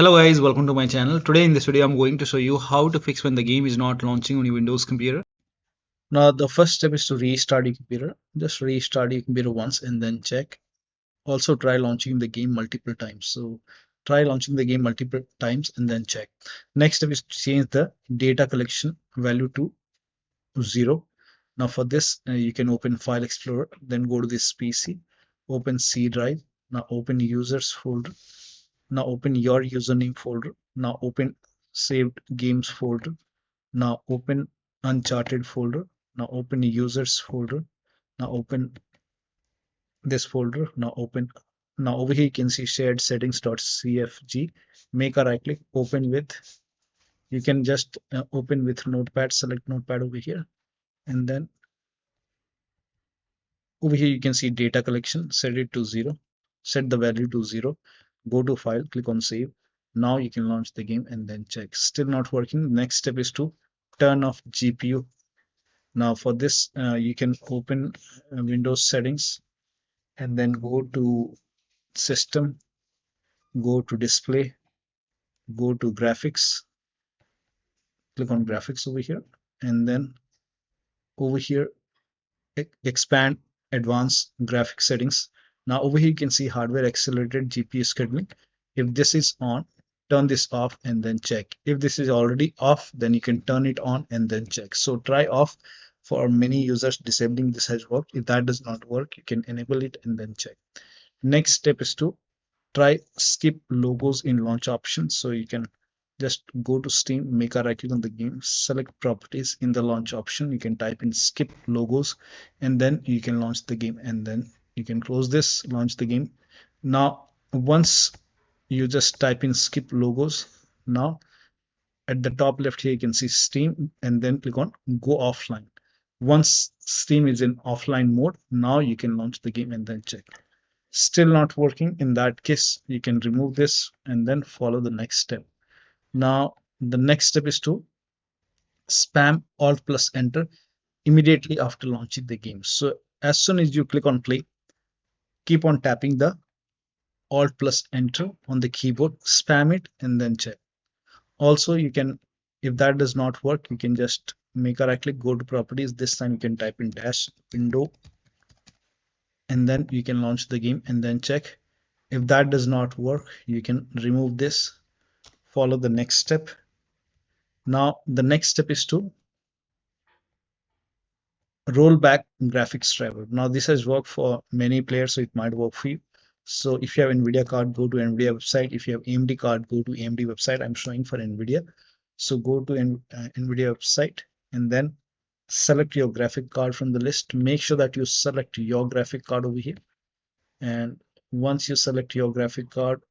Hello guys, welcome to my channel. Today in this video I'm going to show you how to fix when the game is not launching on your Windows computer. Now the first step is to restart your computer. Just restart your computer once and then check. Also try launching the game multiple times. So try launching the game multiple times and then check. Next step is to change the data collection value to 0. Now for this you can open File Explorer, then go to this PC, open C drive. Now open users folder. Now open your username folder. Now open saved games folder. Now open Uncharted folder. Now open users folder. Now open this folder. Now over here you can see sharedsettings.cfg. Make a right click, open with. You can just open with Notepad, select Notepad over here, and then over here you can see data collection, set it to 0, set the value to 0, go to file, click on save. Now you can launch the game and then check. Still not working. Next step is to turn off GPU. Now for this you can open Windows settings and then go to system, go to display, go to graphics, click on graphics over here, and then over here expand advanced graphic settings. Now over here you can see hardware accelerated GPU scheduling. If this is on, turn this off and then check. If this is already off, then you can turn it on and then check. So try off. For many users, disabling this has worked. If that does not work, you can enable it and then check. Next step is to try skip logos in launch options. So you can just go to Steam, make a right click on the game, select properties. In the launch option you can type in skip logos and then you can launch the game, and then you can close this, launch the game. Now once you just type in skip logos, now at the top left here you can see Steam and then click on go offline. Once Steam is in offline mode, now you can launch the game and then check. Still not working. In that case you can remove this and then follow the next step. Now the next step is to spam Alt plus Enter immediately after launching the game. So as soon as you click on play, keep on tapping the Alt plus Enter on the keyboard, spam it and then check. Also you can, if that does not work, you can just make a right click, go to properties. This time you can type in dash window and then you can launch the game and then check. If that does not work, you can remove this, follow the next step. Now the next step is to roll back graphics driver. Now this has worked for many players, so it might work for you. So if you have NVIDIA card, go to NVIDIA website. If you have AMD card, go to AMD website. I'm showing for NVIDIA. So go to NVIDIA website and then select your graphic card from the list. Make sure that you select your graphic card over here. And once you select your graphic card,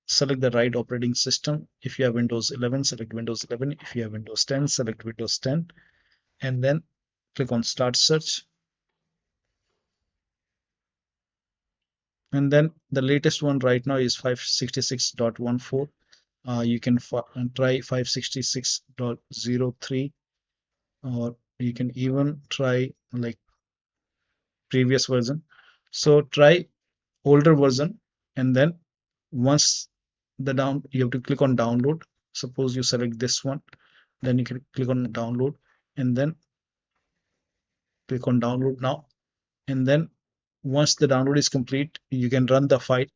select the right operating system. If you have Windows 11, select Windows 11. If you have Windows 10, select Windows 10. And then click on Start Search. And then the latest one right now is 566.14. You can try 566.03, or you can even try like previous version. So try older version, and then once you have to click on download. Suppose you select this one, then you can click on download and then click on download now. And then once the download is complete, you can run the file,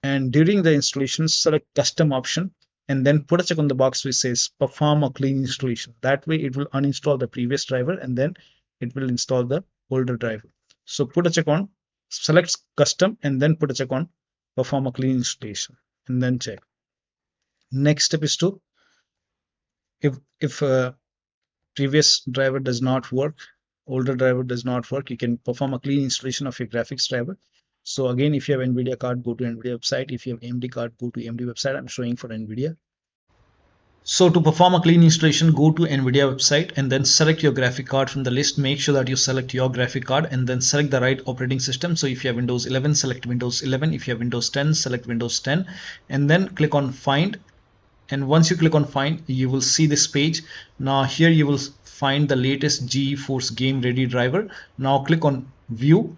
and during the installation select custom option and then put a check on the box which says perform a clean installation. That way it will uninstall the previous driver and then it will install the older driver. So put a check on, select custom and then put a check on perform a clean installation and then check. Next step is to, if previous driver does not work, older driver does not work, you can perform a clean installation of your graphics driver. So again, if you have NVIDIA card, go to NVIDIA website. If you have AMD card, go to AMD website. I'm showing for NVIDIA. So to perform a clean installation, go to NVIDIA website and then select your graphic card from the list. Make sure that you select your graphic card and then select the right operating system. So if you have Windows 11, select Windows 11. If you have Windows 10, select Windows 10 and then click on Find. And once you click on Find, you will see this page. Now here you will find the latest GeForce Game Ready driver. Now click on View,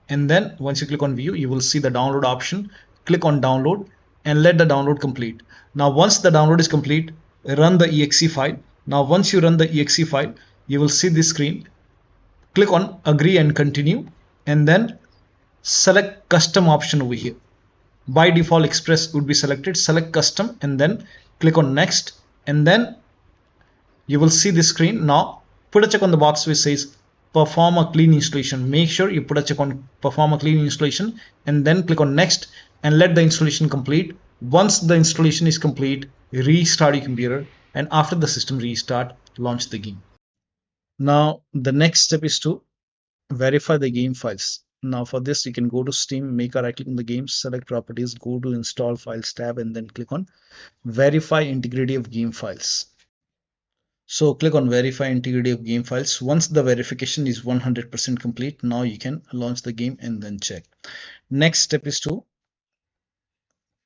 and then once you click on View, you will see the download option. Click on Download and let the download complete. Now once the download is complete, run the exe file. Now once you run the exe file, you will see this screen. Click on agree and continue, and then select custom option over here. By default express would be selected. Select custom and then click on next, and then you will see this screen. Now put a check on the box which says perform a clean installation. Make sure you put a check on perform a clean installation and then click on next and let the installation complete. Once the installation is complete, restart your computer, and after the system restart, launch the game. Now the next step is to verify the game files. Now for this, you can go to Steam, make a right click on the game, select properties, go to install files tab, and then click on verify integrity of game files. So click on verify integrity of game files. Once the verification is 100% complete, now you can launch the game and then check. Next step is to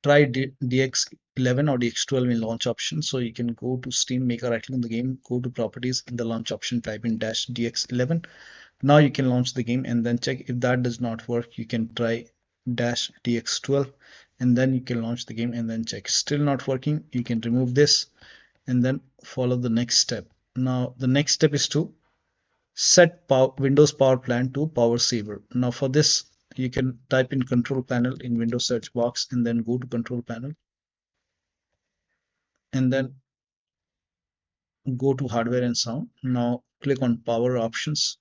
try DX11 or DX12 in launch option. So you can go to Steam, make a right click on the game, go to properties, in the launch option, type in -DX11. Now you can launch the game and then check. If that does not work, you can try -DX12 and then you can launch the game and then check. Still not working, you can remove this and then follow the next step. Now the next step is to set Windows Power Plan to Power Saver. Now for this, you can type in Control Panel in Windows search box and then go to Control Panel and then go to Hardware and Sound. Now click on Power Options.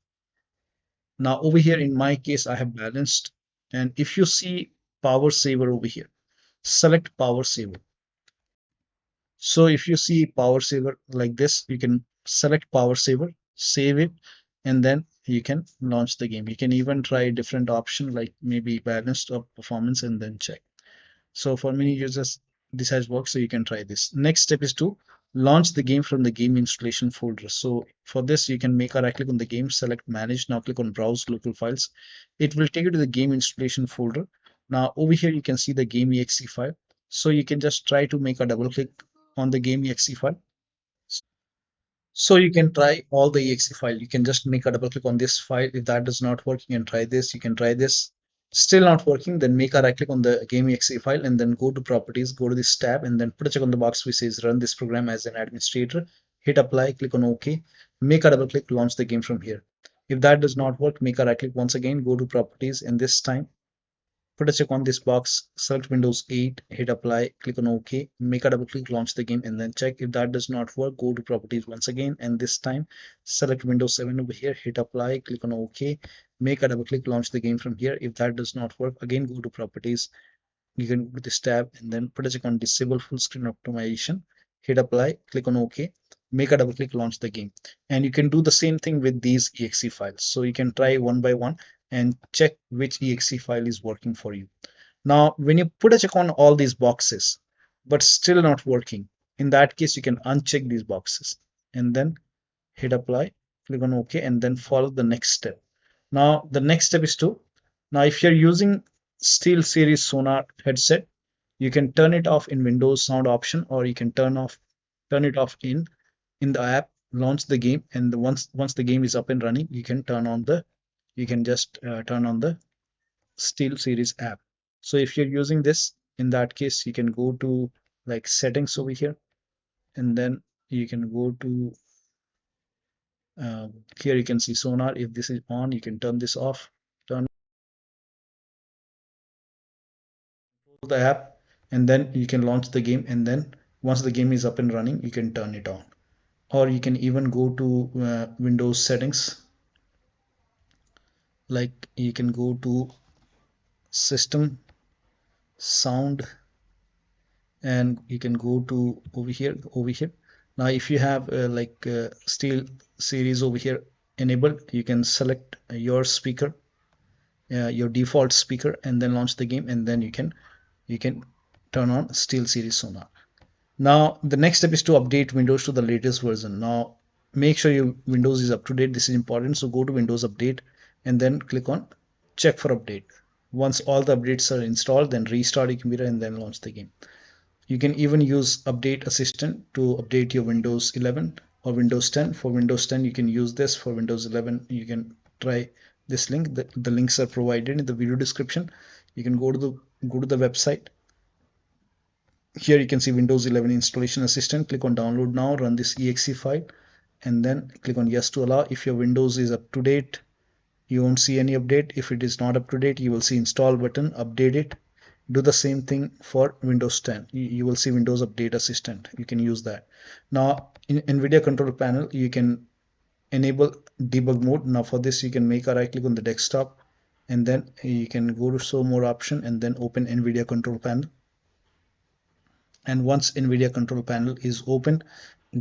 Now over here in my case, I have balanced, and if you see Power Saver over here, select Power Saver. So if you see Power Saver like this, you can select Power Saver, save it, and then you can launch the game. You can even try different option like maybe balanced or performance and then check. So for many users, this has worked, so you can try this. Next step is to launch the game from the game installation folder. So for this, you can make a right click on the game, select manage. Now click on browse local files. It will take you to the game installation folder. Now over here, you can see the game exe file. So you can just try to make a double click on the game exe file. So you can try all the exe file. You can just make a double click on this file. If that does not work, you can try this. You can try this. Still not working, then make a right click on the game exe file and then go to properties, go to this tab and then put a check on the box which says run this program as an administrator. Hit apply, click on OK. Make a double click, launch the game from here. If that does not work, make a right click once again, go to properties, and this time put a check on this box, select Windows 8, hit apply, click on OK, make a double click, launch the game, and then check. If that does not work, go to properties once again, and this time select Windows 7 over here, hit apply, click on OK, make a double click, launch the game from here. If that does not work, again go to properties, you can go to this tab and then put a check on disable full screen optimization, hit apply, click on OK, make a double click, launch the game. And you can do the same thing with these exe files. So you can try one by one and check which exe file is working for you. Now, when you put a check on all these boxes, but still not working, in that case, you can uncheck these boxes and then hit apply, click on OK, and then follow the next step. Now, the next step is to, now if you're using Steel Series Sonar headset, you can turn it off in Windows sound option, or you can turn it off in the app, launch the game, and once the game is up and running, you can just turn on the Steel Series app. So if you're using this, in that case, you can go to like settings over here, and then you can go to here you can see sonar. If this is on, you can turn this off, turn the app, and then you can launch the game, and then once the game is up and running, you can turn it on. Or you can even go to Windows settings, like you can go to system sound, and you can go to over here. Now if you have Steel Series over here enabled, you can select your speaker, your default speaker, and then launch the game, and then you can turn on Steel Series Sonar. Now the next step is to update Windows to the latest version. Now make sure your Windows is up to date. This is important. So go to Windows Update and then click on check for update. Once all the updates are installed, then restart your computer and then launch the game. You can even use Update Assistant to update your Windows 11 or Windows 10. For Windows 10, you can use this. For Windows 11, you can try this link. The links are provided in the video description. You can go to the website Here you can see Windows 11 installation assistant. Click on download now, run this exe file, and then click on yes to allow. If your Windows is up to date, you won't see any update. If it is not up to date, you will see install button, update it. Do the same thing for Windows 10. You will see Windows Update Assistant. You can use that. Now in NVIDIA control panel, you can enable debug mode. Now for this, you can make a right click on the desktop, and then you can go to show more option and then open NVIDIA control panel. And once NVIDIA control panel is open,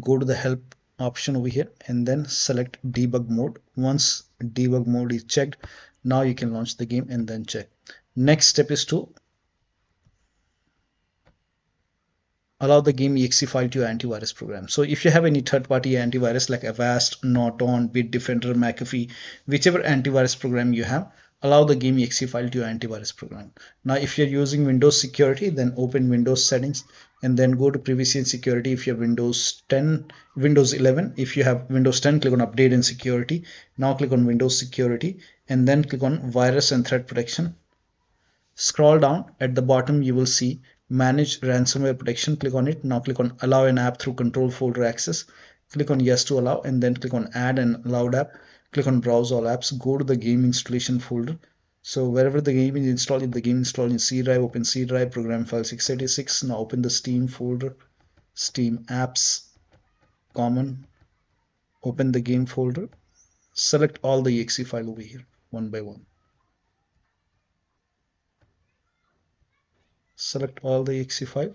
go to the help option over here and then select debug mode. Once debug mode is checked, now you can launch the game and then check. Next step is to allow the game exe file to your antivirus program. So if you have any third-party antivirus like Avast, Norton, Bitdefender, McAfee, whichever antivirus program you have, allow the game exe file to your antivirus program. Now if you're using Windows security, then open Windows settings and then go to privacy and security. If you have Windows 10, Windows 11, if you have Windows 10, click on update and security. Now click on Windows security and then click on virus and threat protection. Scroll down, at the bottom you will see manage ransomware protection. Click on it. Now click on allow an app through control folder access. Click on yes to allow and then click on add an allowed app. Click on browse all apps. Go to the game installation folder. So wherever the game is installed, if the game installed in C drive, open C drive, program file 686. Now open the Steam folder, Steam apps, common, open the game folder, select all the exe file over here one by one. Select all the exe file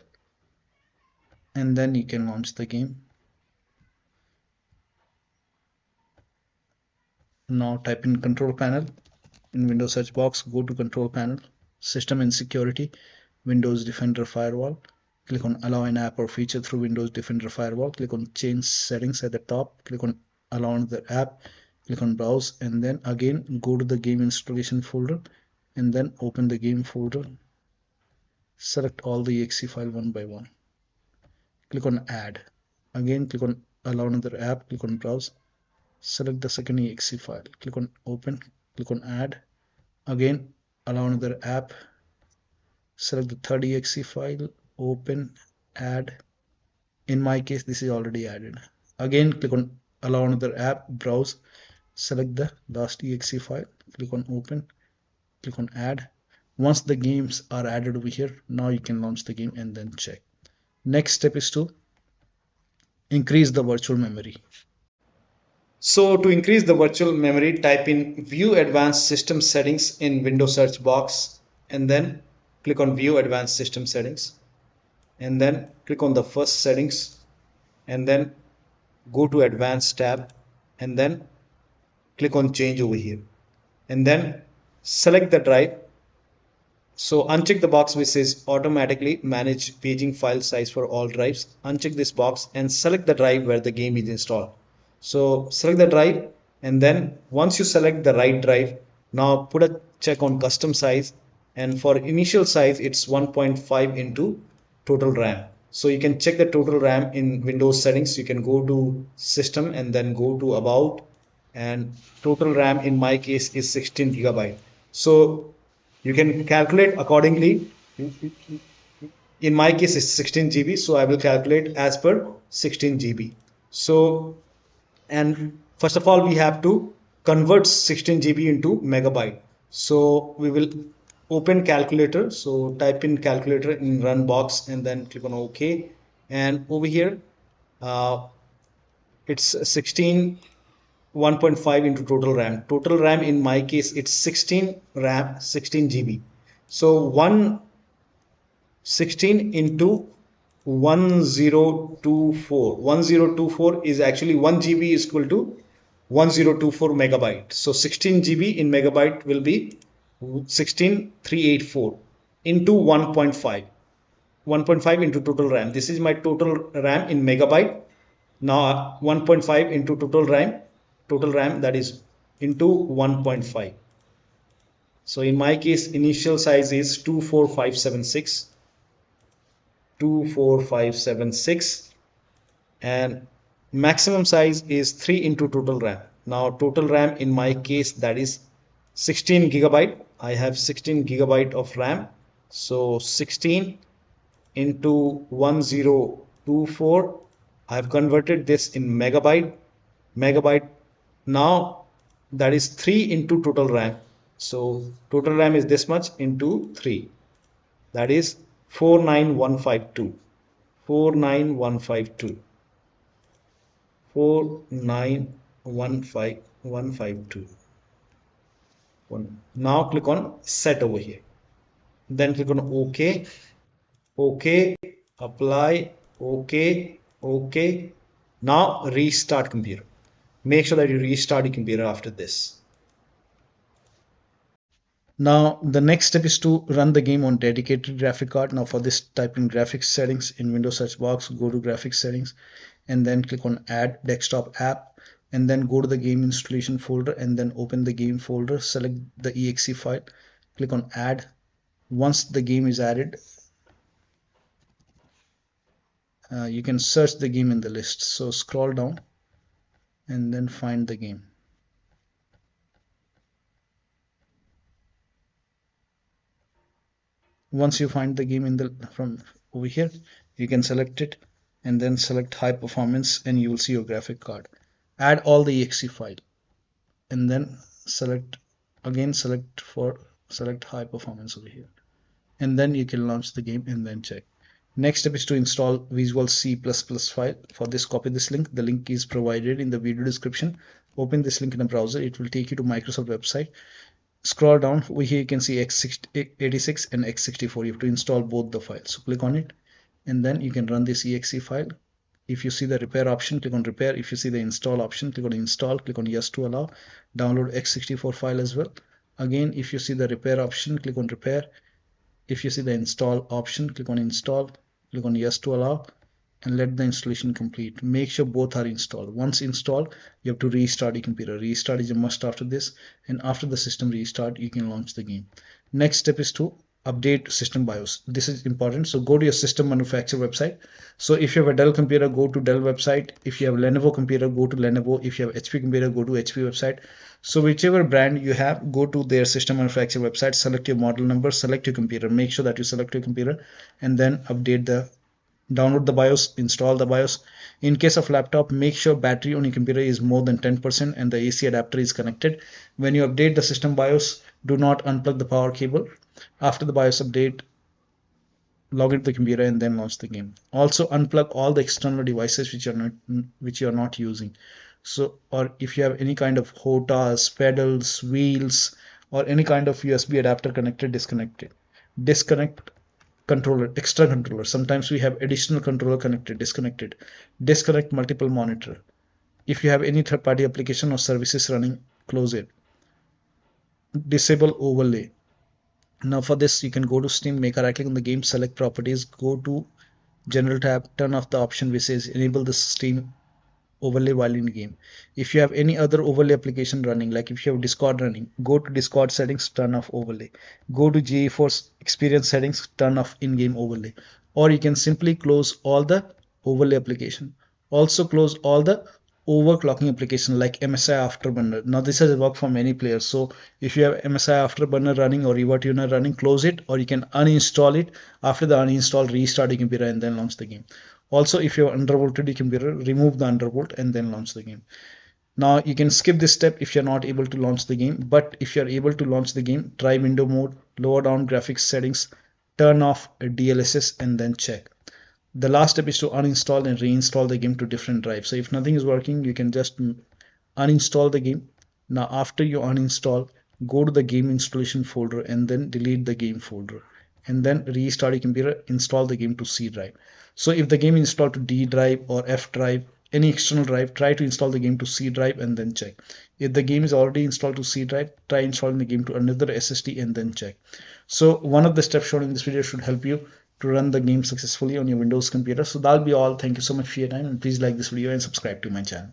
and then you can launch the game. Now type in control panel in Windows search box, go to control panel, system and security, Windows Defender firewall. Click on allow an app or feature through Windows Defender firewall. Click on change settings at the top. Click on allow the app. Click on browse and then again go to the game installation folder and then open the game folder. Select all the exe file one by one. Click on add. Again click on allow another app. Click on browse. Select the second exe file. Click on open. Click on add. Again allow another app. Select the third exe file. Open, add. In my case this is already added. Again click on allow another app. Browse. Select the last exe file. Click on open. Click on add. Once the games are added over here, now you can launch the game and then check. Next step is to increase the virtual memory. So to increase the virtual memory, type in view advanced system settings in Windows search box and then click on view advanced system settings and then click on the first settings and then go to advanced tab and then click on change over here and then select the drive. So uncheck the box which says automatically manage paging file size for all drives. Uncheck this box and select the drive where the game is installed. So select the drive and then once you select the right drive, now put a check on custom size and for initial size it's 1.5 into total RAM. So you can check the total RAM in Windows settings. You can go to system and then go to about and total RAM in my case is 16 gigabyte. So you can calculate accordingly. In my case it's 16 GB, so I will calculate as per 16 GB. So and first of all we have to convert 16 GB into megabyte. So we will open calculator. So type in calculator in run box and then click on OK. And over here it's 16 1.5 into total RAM. Total RAM in my case it's 16 RAM 16 GB. So 116 into 1024 is actually 1 GB is equal to 1024 megabyte. So 16 GB in megabyte will be 16384 into 1.5 into total RAM. This is my total RAM in megabyte. Now 1.5 into total RAM that is into 1.5. So in my case initial size is 24576 and maximum size is 3 into total RAM. Now total RAM in my case that is 16 gigabyte. I have 16 gigabyte of RAM. So 16 into 1024. I've converted this in megabyte. Now that is 3 into total RAM. So total RAM is this much into 3. That is 49152. 49152. 4915152. Now click on set over here. Then click on OK. OK. Apply. OK. OK. Now restart computer. Make sure that you restart your computer after this. Now the next step is to run the game on dedicated graphic card. Now for this, type in graphics settings in Windows search box, go to graphics settings and then click on add desktop app and then go to the game installation folder and then open the game folder, select the exe file, click on add. Once the game is added, you can search the game in the list. So scroll down and then find the game. Once you find the game in the from over here, you can select it and then select high performance and you will see your graphic card. Add all the exe file and then select again, select high performance over here, and then you can launch the game and then check. Next step is to install Visual C++ file. For this, copy this link. The link is provided in the video description. Open this link in a browser. It will take you to Microsoft website. Scroll down over here, you can see x86 and x64. You have to install both the files. So click on it and then you can run this exe file. If you see the repair option, click on repair. If you see the install option, click on install. Click on yes to allow. Download x64 file as well. Again, if you see the repair option, click on repair. If you see the install option, click on install. Click on yes to allow and let the installation complete. Make sure both are installed. Once installed, you have to restart your computer. Restart is a must after this, and after the system restart, you can launch the game. Next step is to update system BIOS. This is important. So go to your system manufacturer website. So if you have a Dell computer, go to Dell website. If you have Lenovo computer, go to Lenovo. If you have HP computer, go to HP website. So whichever brand you have, go to their system manufacturer website, select your model number, select your computer. Make sure that you select your computer and then download the BIOS, install the BIOS. In case of laptop, make sure battery on your computer is more than 10% and the AC adapter is connected. When you update the system BIOS, do not unplug the power cable. After the BIOS update, log into the computer and then launch the game. Also unplug all the external devices which you are not using. So, or if you have any kind of HOTAS, pedals, wheels, or any kind of USB adapter connected, disconnect controller, extra controller. Sometimes we have additional controller connected, disconnect multiple monitor. If you have any third-party application or services running, close it. Disable overlay. Now for this, you can go to Steam, make a right click on the game, select properties, go to general tab, turn off the option which says enable the Steam overlay while in game. If you have any other overlay application running, like if you have Discord running, go to Discord settings, turn off overlay. Go to GeForce Experience settings, turn off in-game overlay. Or you can simply close all the overlay application. Also close all the overclocking application like MSI Afterburner. Now this has worked for many players. So if you have MSI Afterburner running or ReverTuner running, close it, or you can uninstall it. After the uninstall, restart your computer and then launch the game. Also, if you have undervolted your computer, remove the undervolt and then launch the game. Now you can skip this step if you're not able to launch the game, but if you're able to launch the game, try window mode, lower down graphics settings, turn off DLSS and then check. The last step is to uninstall and reinstall the game to different drives. So if nothing is working, you can just uninstall the game. Now after you uninstall, go to the game installation folder and then delete the game folder and then restart your computer, install the game to C drive. So if the game is installed to D drive or F drive, any external drive, try to install the game to C drive and then check. If the game is already installed to C drive, try installing the game to another SSD and then check. So one of the steps shown in this video should help you to run the game successfully on your Windows computer. So that'll be all. Thank you so much for your time, and please like this video and subscribe to my channel.